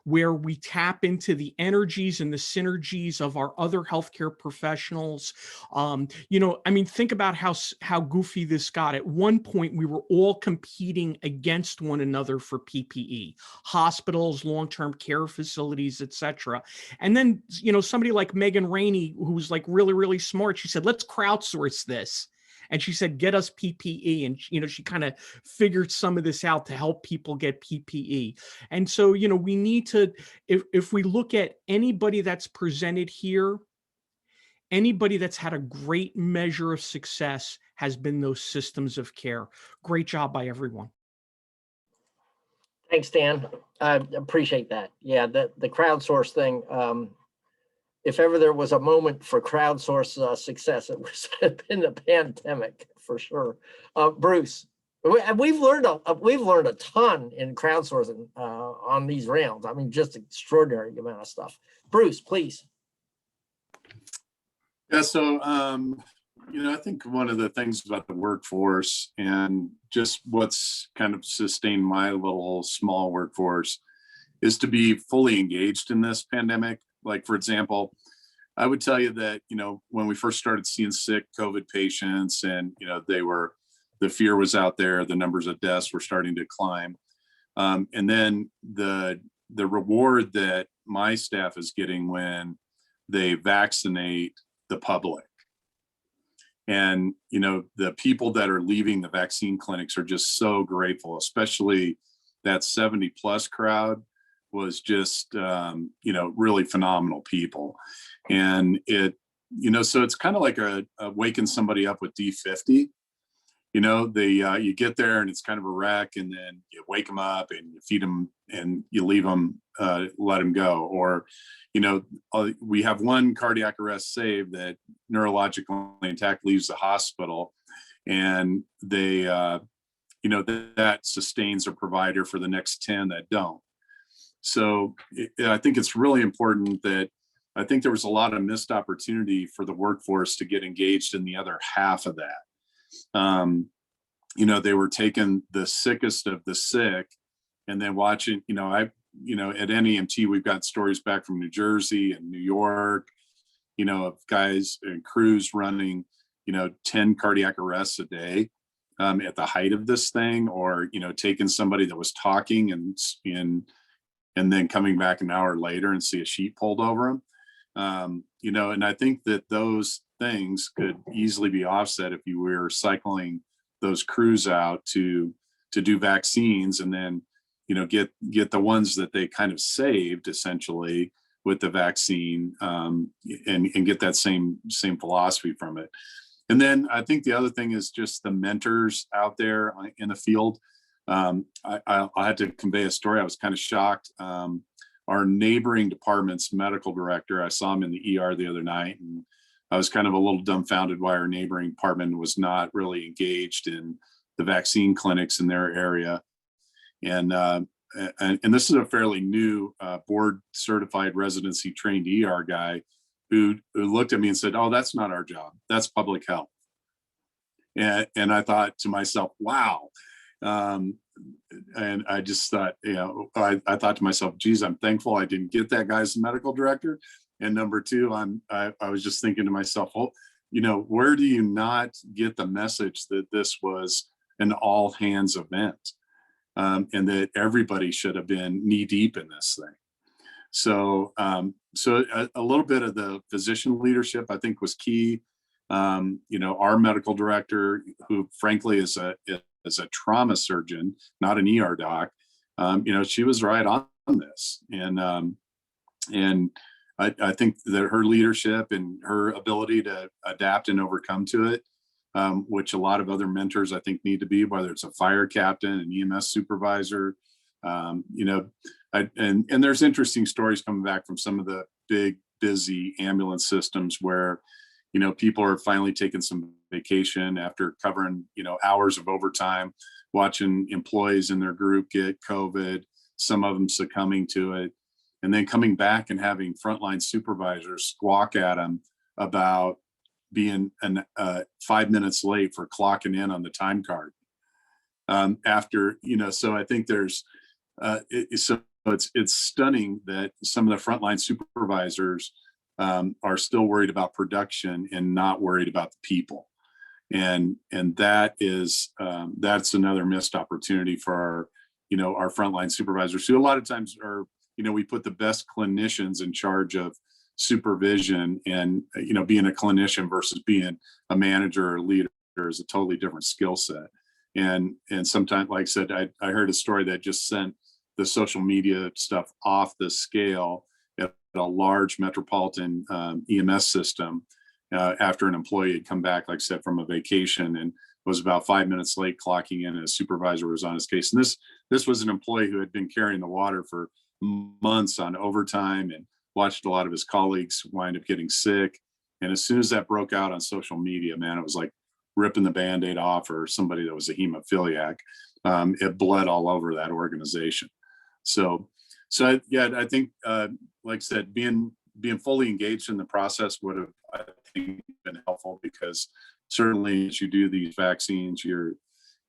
[SPEAKER 5] where we tap into the energies and the synergies of our other healthcare professionals. Think about how goofy this got. At one point, we were all competing against one another for PPE, hospitals, long-term care facilities, et cetera. And then, somebody like Megan Rainey, who was like really, really smart, she said, let's crowdsource this. And she said, get us PPE. And, she kind of figured some of this out to help people get PPE. And so, we need to, if we look at anybody that's presented here, anybody that's had a great measure of success has been those systems of care. Great job by everyone.
[SPEAKER 1] Thanks, Dan. I appreciate that. Yeah, the crowdsource thing. If ever there was a moment for crowdsource success, it was in the pandemic for sure. Bruce, we've learned a ton in crowdsourcing on these rounds. I mean, just extraordinary amount of stuff. Bruce, please.
[SPEAKER 6] Yeah, so I think one of the things about the workforce and just what's kind of sustained my little small workforce is to be fully engaged in this pandemic. Like, for example, I would tell you that, when we first started seeing sick COVID patients and, the fear was out there, the numbers of deaths were starting to climb. And then the reward that my staff is getting when they vaccinate the public. And, the people that are leaving the vaccine clinics are just so grateful, especially that 70+ crowd was just, really phenomenal people. And so it's kind of like a waking somebody up with D50. You get there and it's kind of a wreck, and then you wake them up and you feed them and you leave them, let them go. Or, we have one cardiac arrest saved that neurologically intact leaves the hospital, and they, that sustains a provider for the next 10 that don't. So I think it's really important that I think there was a lot of missed opportunity for the workforce to get engaged in the other half of that. They were taking the sickest of the sick and then watching, at NEMT, we've got stories back from New Jersey and New York, of guys and crews running, 10 cardiac arrests a day at the height of this thing, or, taking somebody that was talking and then coming back an hour later and see a sheet pulled over them. And I think that those things could easily be offset if you were cycling those crews out to do vaccines, and then, get the ones that they kind of saved essentially with the vaccine, and get that same philosophy from it. And then I think the other thing is just the mentors out there in the field. I had to convey a story. I was kind of shocked. Our neighboring department's medical director, I saw him in the ER the other night, and I was kind of a little dumbfounded why our neighboring department was not really engaged in the vaccine clinics in their area. And this is a fairly new board certified residency trained ER guy who looked at me and said, "Oh, that's not our job. That's public health." And I thought to myself, wow. And I just thought, I thought to myself, geez, I'm thankful I didn't get that guy as the medical director. And number two, I was just thinking to myself, oh, where do you not get the message that this was an all hands event, and that everybody should have been knee deep in this thing? So, a little bit of the physician leadership, I think, was key. Our medical director, who frankly is a trauma surgeon, not an ER doc, she was right on this. And I think that her leadership and her ability to adapt and overcome to it, which a lot of other mentors I think need to be, whether it's a fire captain, an EMS supervisor, and there's interesting stories coming back from some of the big, busy ambulance systems where, people are finally taking some vacation after covering, hours of overtime, watching employees in their group get COVID, some of them succumbing to it, and then coming back and having frontline supervisors squawk at them about being 5 minutes late for clocking in on the time card. So I think there's, it's stunning that some of the frontline supervisors are still worried about production and not worried about the people. And that is, that's another missed opportunity for our frontline supervisors, who a lot of times are, we put the best clinicians in charge of supervision, and, being a clinician versus being a manager or leader is a totally different skill set. And sometimes, like I said, I heard a story that just sent the social media stuff off the scale at a large metropolitan EMS system after an employee had come back, like I said, from a vacation and was about 5 minutes late clocking in, and a supervisor was on his case. And this was an employee who had been carrying the water for months on overtime and watched a lot of his colleagues wind up getting sick. And as soon as that broke out on social media, man, it was like ripping the Band-Aid off, or somebody that was a hemophiliac. It bled all over that organization. So yeah, I think, like I said, being fully engaged in the process would have, I think, been helpful, because certainly as you do these vaccines,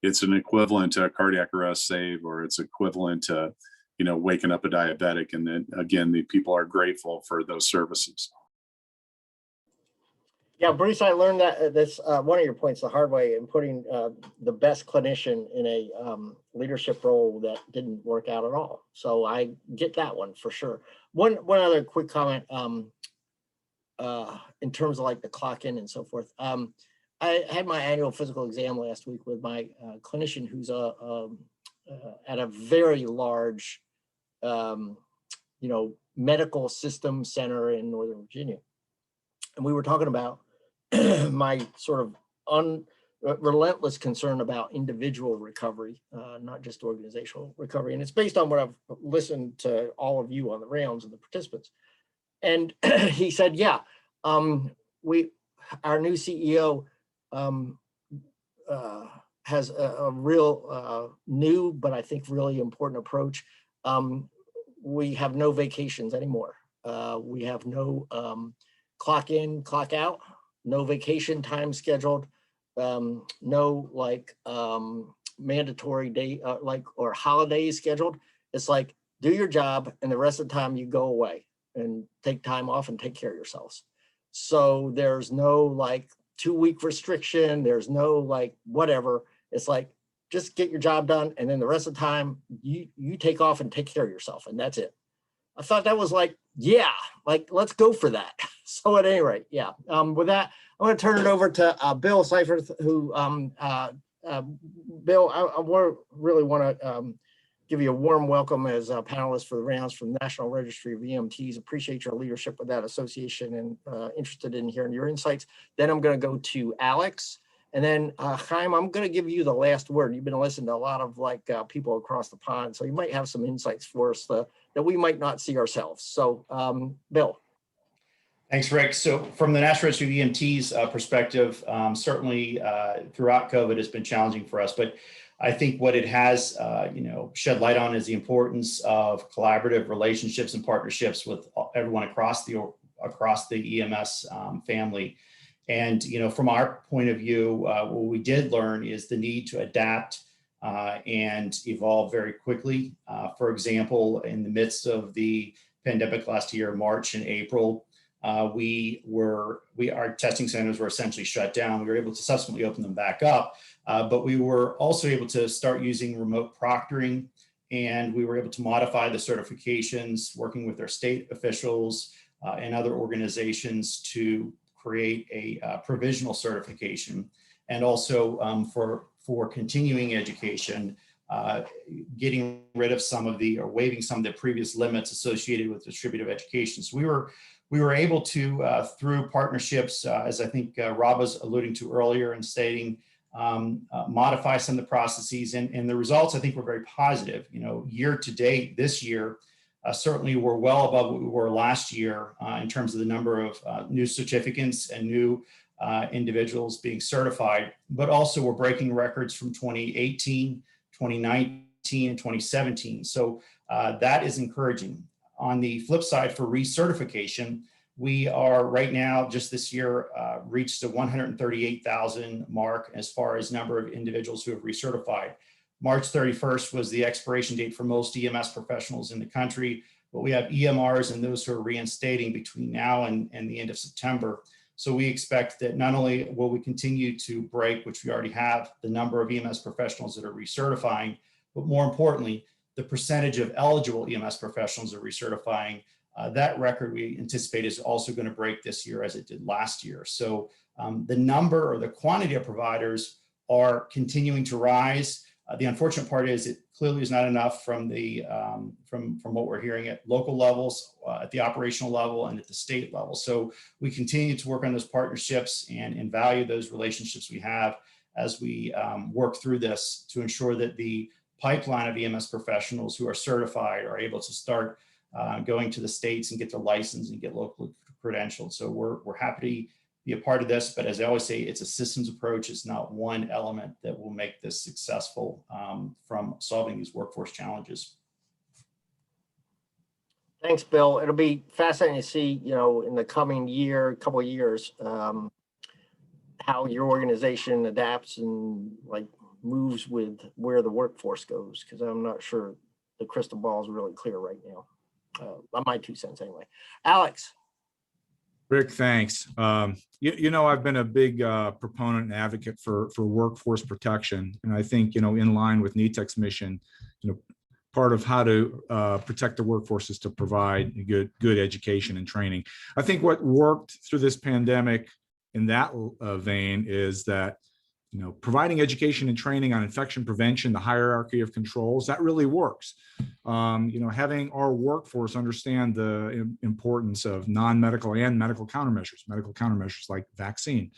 [SPEAKER 6] it's an equivalent to a cardiac arrest save, or it's equivalent to waking up a diabetic. And then again, the people are grateful for those services.
[SPEAKER 1] Yeah, Bruce, I learned that this one of your points the hard way in putting the best clinician in a leadership role that didn't work out at all. So I get that one for sure. One other quick comment in terms of like the clock in and so forth. I had my annual physical exam last week with my clinician who's at a very large, medical system center in Northern Virginia. And we were talking about my sort of relentless concern about individual recovery, not just organizational recovery. And it's based on what I've listened to all of you on the rounds and the participants. And he said, yeah, our new CEO has a real new, but I think really important approach. We have no vacations anymore. We have no clock in, clock out, no vacation time scheduled, no like mandatory day or holidays scheduled. It's like, do your job and the rest of the time you go away and take time off and take care of yourselves. So there's no like 2-week restriction. There's no like whatever. It's like, just get your job done. And then the rest of the time you take off and take care of yourself. And that's it. I thought that was like, yeah, like, let's go for that. So at any rate, yeah. With that, I'm going to turn it over to Bill Seifert, who, Bill, I really want to give you a warm welcome as a panelist for the rounds from the National Registry of EMTs. Appreciate your leadership with that association and interested in hearing your insights. Then I'm going to go to Alex. And then Chaim, I'm going to give you the last word. You've been listening to a lot of like people across the pond, so you might have some insights for us that we might not see ourselves. So Bill.
[SPEAKER 14] Thanks, Rick. So from the National Registry of EMTs perspective, certainly throughout COVID has been challenging for us, but I think what it has shed light on is the importance of collaborative relationships and partnerships with everyone across the EMS family. And, from our point of view, what we did learn is the need to adapt and evolve very quickly. For example, in the midst of the pandemic last year, March and April, our testing centers were essentially shut down. We were able to subsequently open them back up, but we were also able to start using remote proctoring, and we were able to modify the certifications, working with our state officials and other organizations to create a provisional certification, and also for continuing education, getting rid of waiving some of the previous limits associated with distributive education. So we were able to, through partnerships, as I think Rob was alluding to earlier and stating, modify some of the processes, and the results I think were very positive. Year to date this year, certainly we're well above what we were last year in terms of the number of new certificates and new individuals being certified, but also we're breaking records from 2018, 2019, and 2017. So that is encouraging. On the flip side, for recertification, we are right now, just this year, reached the 138,000 mark as far as number of individuals who have recertified. March 31st was the expiration date for most EMS professionals in the country, but we have EMRs and those who are reinstating between now and the end of September. So we expect that not only will we continue to break, which we already have, the number of EMS professionals that are recertifying, but more importantly, the percentage of eligible EMS professionals that are recertifying, that record we anticipate is also going to break this year as it did last year. So the number or the quantity of providers are continuing to rise. The unfortunate part is it clearly is not enough from what we're hearing at local levels, at the operational level, and at the state level. So we continue to work on those partnerships and value those relationships we have as we work through this to ensure that the pipeline of EMS professionals who are certified are able to start going to the states and get their license and get locally credentialed. So we're happy to be a part of this, but as I always say, it's a systems approach. It's not one element that will make this successful from solving these workforce challenges.
[SPEAKER 1] Thanks, Bill. It'll be fascinating to see, in the coming couple of years, how your organization adapts and like moves with where the workforce goes, because I'm not sure the crystal ball is really clear right now. My 2 cents anyway. Alex.
[SPEAKER 7] Rick, thanks. You know, I've been a big proponent and advocate for workforce protection. And I think, you know, in line with NETEC's mission, you know, part of how to protect the workforce is to provide good education and training. I think what worked through this pandemic in that vein is that, you know, providing education and training on infection prevention, the hierarchy of controls, that really works. You know, having our workforce understand the importance of non-medical and medical countermeasures like vaccine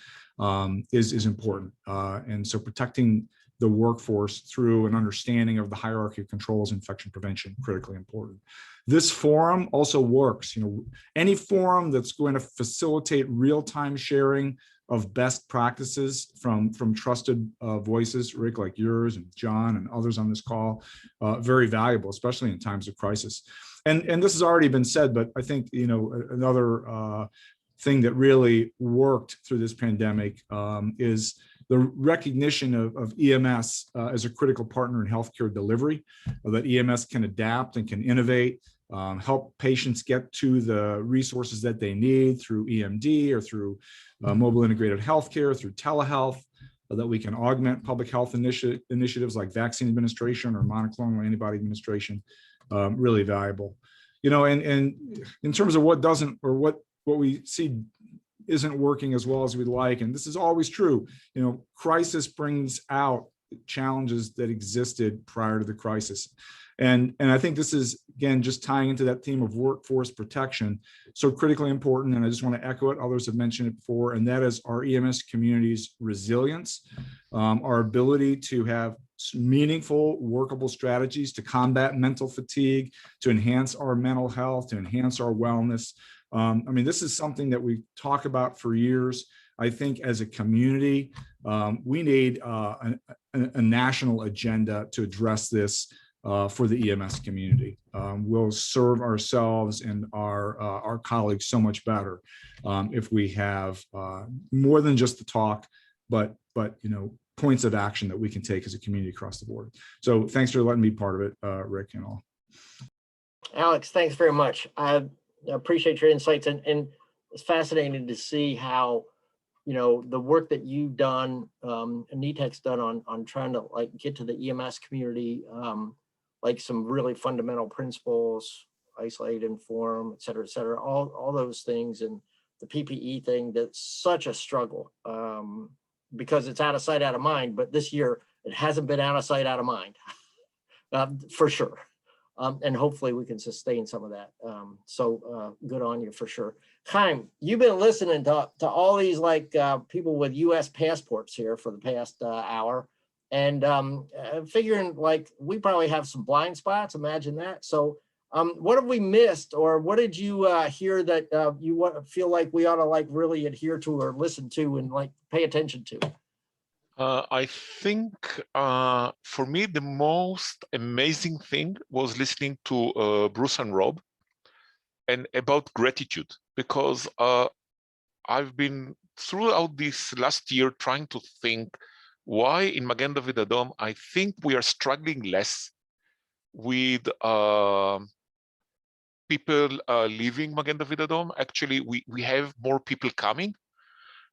[SPEAKER 7] is important. And so protecting the workforce through an understanding of the hierarchy of controls, infection prevention, critically important. This forum also works. You know, any forum that's going to facilitate real-time sharing of best practices from trusted voices, Rick, like yours and John and others on this call, very valuable, especially in times of crisis. And this has already been said, but I think, you know, another thing that really worked through this pandemic is the recognition of EMS as a critical partner in healthcare delivery, that EMS can adapt and can innovate, help patients get to the resources that they need through EMD or through mobile integrated healthcare, through telehealth, that we can augment public health initiatives like vaccine administration or monoclonal antibody administration, really valuable. You know, and in terms of what doesn't, or what we see isn't working as well as we'd like, and this is always true, you know, crisis brings out challenges that existed prior to the crisis. And I think this is, again, just tying into that theme of workforce protection, so critically important. And I just want to echo it, others have mentioned it before, and that is our EMS community's resilience, our ability to have meaningful, workable strategies to combat mental fatigue, to enhance our mental health, to enhance our wellness. I mean, this is something that we talk about for years. I think as a community, we need a national agenda to address this for the EMS community. We'll serve ourselves and our colleagues so much better if we have more than just the talk, but you know, points of action that we can take as a community across the board. So thanks for letting me be part of it, Rick and all.
[SPEAKER 1] Alex, thanks very much. I appreciate your insights, and it's fascinating to see how, you know, the work that you've done, and NETEC's done on trying to like get to the EMS community, like some really fundamental principles, isolate, inform, et cetera, all those things, and the PPE thing, that's such a struggle because it's out of sight, out of mind. But this year it hasn't been out of sight, out of mind, for sure. And hopefully we can sustain some of that. So good on you for sure. Chaim, you've been listening to all these like people with US passports here for the past hour, and figuring like we probably have some blind spots, imagine that. So what have we missed, or what did you hear that you feel like we ought to like really adhere to or listen to and like pay attention to?
[SPEAKER 13] I think for me, the most amazing thing was listening to Bruce and Rob and about gratitude, because I've been throughout this last year trying to think why in Magen David Adom, I think we are struggling less with people leaving Magen David Adom. Actually, we have more people coming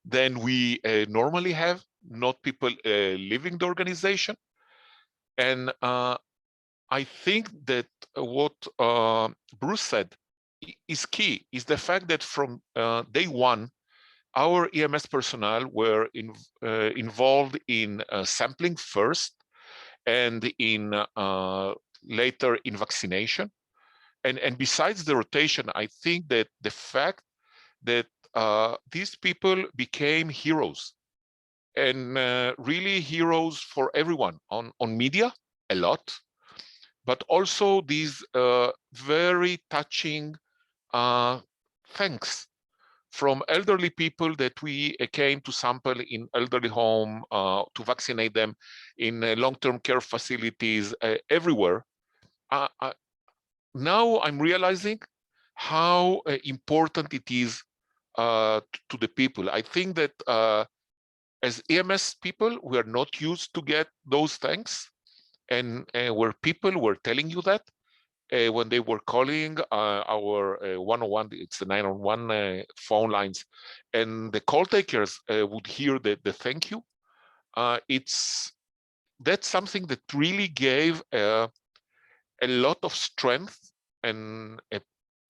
[SPEAKER 13] than we normally have, not people leaving the organization. And I think that what Bruce said is key, is the fact that from day one, our EMS personnel were involved in sampling first, and in later in vaccination. And besides the rotation, I think that the fact that these people became heroes, and really heroes for everyone on media a lot, but also these very touching thanks from elderly people that we came to sample in elderly home, to vaccinate them in long-term care facilities everywhere. Now I'm realizing how important it is to the people. I think that as EMS people, we are not used to get those thanks, and where people were telling you that, when they were calling our 101, it's the 911 phone lines, and the call takers would hear the thank you. That's something that really gave a lot of strength and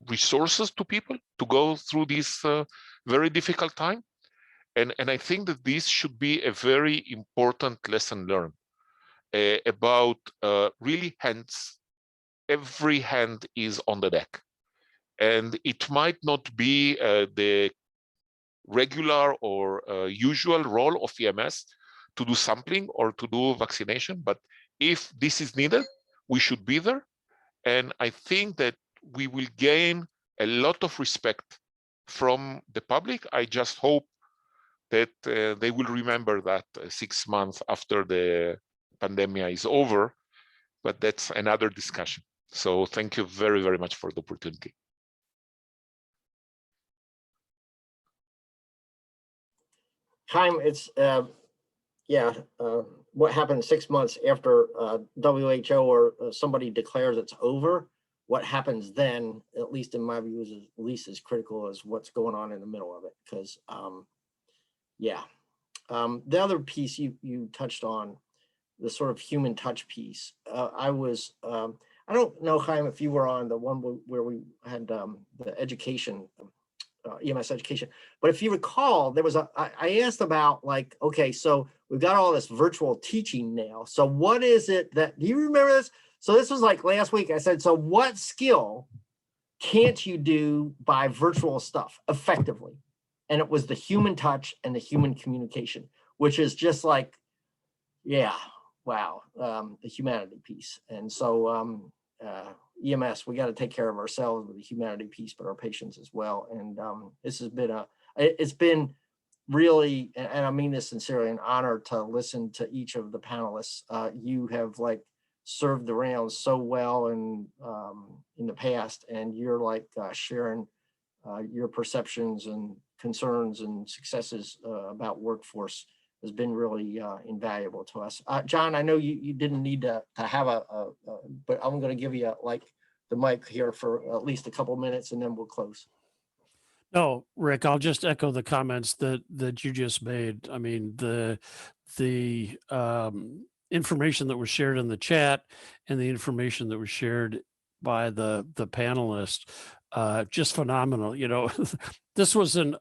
[SPEAKER 13] resources to people to go through this very difficult time. And I think that this should be a very important lesson learned about really hands. Every hand is on the deck. And it might not be the regular or usual role of EMS to do sampling or to do vaccination, but if this is needed, we should be there. And I think that we will gain a lot of respect from the public. I just hope that they will remember that 6 months after the pandemic is over, but that's another discussion. So thank you very, very much for the opportunity.
[SPEAKER 1] Chaim, it's what happens 6 months after WHO or somebody declares it's over? What happens then, at least in my view, is at least as critical as what's going on in the middle of it. Because the other piece you touched on, the sort of human touch piece. I don't know, Chaim, if you were on the one where we had the education, EMS education, but if you recall, there was I asked about like, okay, so we've got all this virtual teaching now. So what is it that, do you remember this? So this was like last week. I said, so what skill can't you do by virtual stuff effectively? And it was the human touch and the human communication, which is just like, yeah, wow, the humanity piece. And so EMS, we got to take care of ourselves with the humanity piece, but our patients as well. And this has been it's been really, and I mean this sincerely, an honor to listen to each of the panelists. You have like served the rounds so well in the past, and you're like sharing your perceptions and concerns and successes about workforce has been really invaluable to us. John, I know you didn't need to have but I'm going to give you like the mic here for at least a couple minutes and then we'll close.
[SPEAKER 3] No, Rick, I'll just echo the comments that you just made. I mean, the information that was shared in the chat and the information that was shared by the panelists, just phenomenal. You know, this was an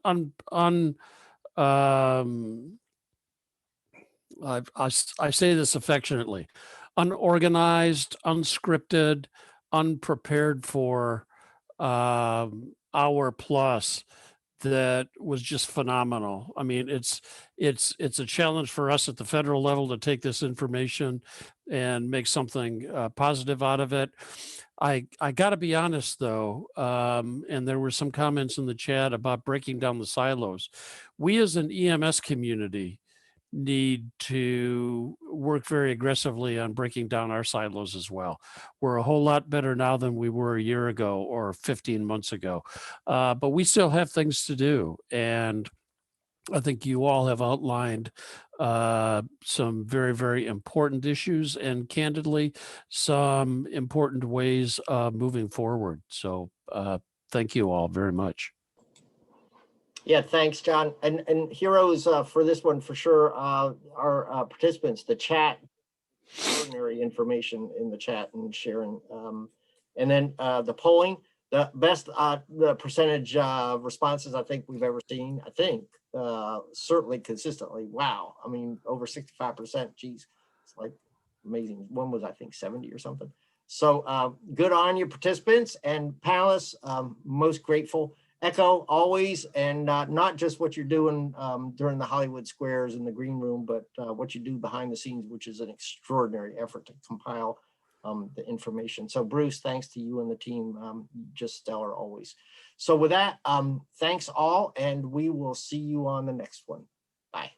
[SPEAKER 3] I say this affectionately, unorganized, unscripted, unprepared for hour plus that was just phenomenal. I mean, it's a challenge for us at the federal level to take this information and make something positive out of it. I got to be honest though, and there were some comments in the chat about breaking down the silos. We as an EMS community need to work very aggressively on breaking down our silos as well. We're a whole lot better now than we were a year ago or 15 months ago, but we still have things to do. And I think you all have outlined some very, very important issues and candidly, some important ways moving forward. So thank you all very much.
[SPEAKER 1] Yeah, thanks, John. And heroes for this one for sure. Our participants, the chat, extraordinary information in the chat and sharing. And then the polling, the best, the percentage responses I think we've ever seen. I think certainly consistently. Wow, I mean over 65%. Geez, it's like amazing. One was I think 70 or something. So good on you, participants and panelists. Most grateful. Echo always, and not just what you're doing during the Hollywood Squares in the green room, but what you do behind the scenes, which is an extraordinary effort to compile the information. So Bruce, thanks to you and the team, just stellar always. So with that, thanks all, and we will see you on the next one. Bye.